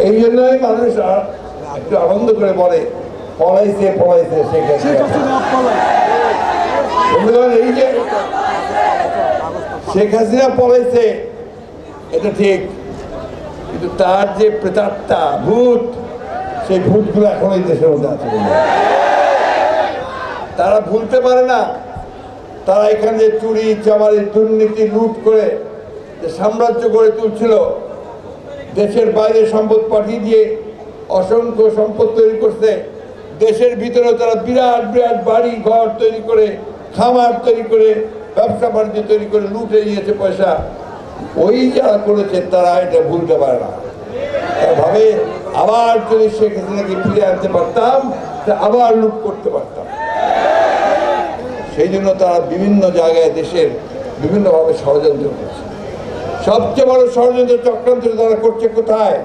এই জন্যই মানুষ একটু আনন্দ করে বলে পলাইছে পলাইছে বন্ধুগণ, এই যে শেখ হাসিনা পলাইছে এটা ঠিক, কিন্তু তার যে প্রেতাত্মা ভূত, সেই ভূতগুলো এখন এই দেশের মধ্যে আছে। তারা ভুলতে পারে না তারা এখানে যে চুরি চামারি দুর্নীতি লুট করে যে সাম্রাজ্য গড়ে তুলছিল, দেশের বাইরে সম্পদ পাঠিয়ে দিয়ে অসংখ্য সম্পদ তৈরি করছে, দেশের ভিতরে তারা বিরাট বিরাট বাড়ি ঘর তৈরি করে, খামার তৈরি করে, ব্যবসা বাণিজ্য তৈরি করে লুটে নিয়েছে পয়সা। ওই যারা করেছে তারা এটা ভুলতে পারে না। তারা ভাবে আবার যদি শেখ হাসিনাকে ফিরে আনতে পারতাম আবার লুট করতে পারতাম। সেই জন্য তারা বিভিন্ন জায়গায় দেশের বিভিন্নভাবে ষড়যন্ত্র করছে। সবচেয়ে বড় ষড়যন্ত্র চক্রান্ত তারা করছে কোথায়?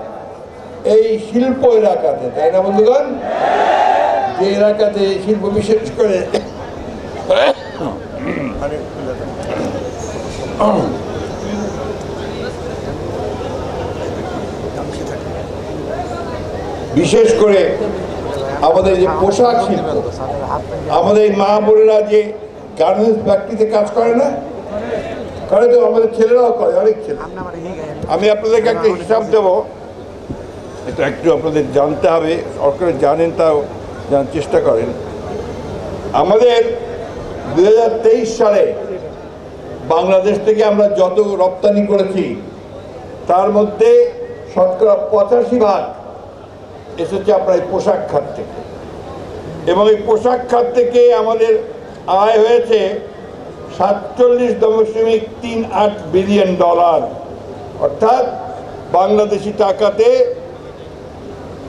এই শিল্প এলাকাতে, তাই না বন্ধুগণ? যে এলাকাতে শিল্প, বিশেষ করে আমাদের যে পোশাক শিল্প, আমাদের মা বোনেরা যে গার্মেন্টস ফ্যাক্টরিতে কাজ করে না, করে তো আমাদের ছেলেরাও করে, অনেক ছেলে। আমি আপনাদেরকে একটা হিসাব দেবো, এটা একটু আপনাদের জানতে হবে, সরকার জানেন তাও জানার চেষ্টা করেন। আমাদের 2023 সালে বাংলাদেশ থেকে আমরা যত রপ্তানি করেছি তার মধ্যে শতকরা 85% এসেছে আপনার এই পোশাক খাত থেকে, এবং এই পোশাক খাত থেকে আমাদের আয় হয়েছে $47.38 বিলিয়ন, অর্থাৎ বাংলাদেশি টাকাতে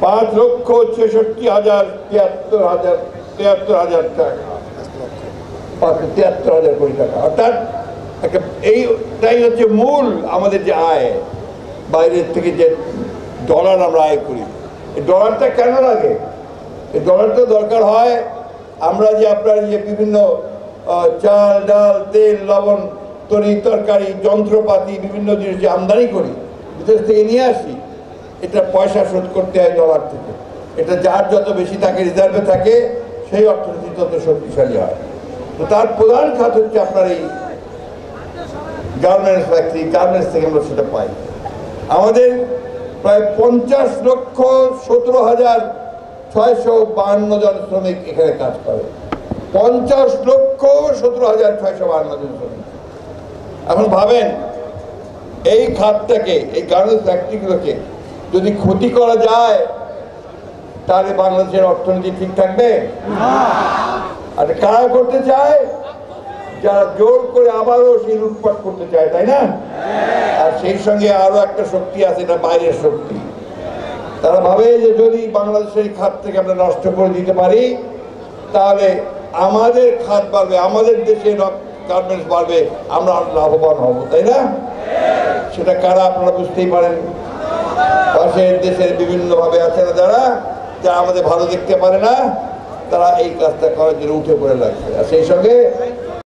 5,66,73,000 টাকা, 73,000 কোটি টাকা। অর্থাৎ এইটাই হচ্ছে মূল আমাদের যে আয়, বাইরের থেকে যে ডলার আমরা আয় করি। এই ডলারটা কেন লাগে? এই ডলারটা দরকার হয় আমরা যে আপনার যে বিভিন্ন চাল ডাল তেল লবণ তরি তরকারি যন্ত্রপাতি বিভিন্ন জিনিস যে আমদানি করি, বিদেশ থেকে নিয়ে আসি, এটা পয়সা শোধ করতে হয় ডলার থেকে। এটা যার যত বেশি থাকে, রিজার্ভে থাকে, সেই অর্থনীতি তত শক্তিশালী হয়। তো তার প্রধান খাত হচ্ছে আপনার এই গার্মেন্টস ফ্যাক্টরি, গার্মেন্টস থেকে আমরা সেটা পাই। আমাদের প্রায় 50,17,652 জন শ্রমিক এখানে কাজ করে। 50,17,652 জন শ্রমিক। এখন ভাবেন এই খাতটাকে, এই গার্মেন্টস ফ্যাক্টরিগুলোকে যদি ক্ষতি করা যায় তাহলে বাংলাদেশের অর্থনীতি ঠিক থাকবে? আর কারা করতে চায়? যারা জোর করে আবারও সেই লুটপাট করতে চায়, তাই না? আর সেই সঙ্গে আরো একটা শক্তি আছে, এটা বাইরের শক্তি। তারা ভাবে যে যদি বাংলাদেশের এই খাত থেকে আমরা নষ্ট করে দিতে পারি তাহলে আমাদের খাত বাড়বে, আমাদের দেশে গার্মেন্টস বাড়বে, আমরা লাভবান হব, তাই না? সেটা কারা আপনারা বুঝতেই পারেন। পাশের দেশের বিভিন্নভাবে আছে না যারা আমাদের ভালো দেখতে পারে না, তারা এই কাজটা করার জন্য উঠে পড়ে লাগছে। আর সেই সঙ্গে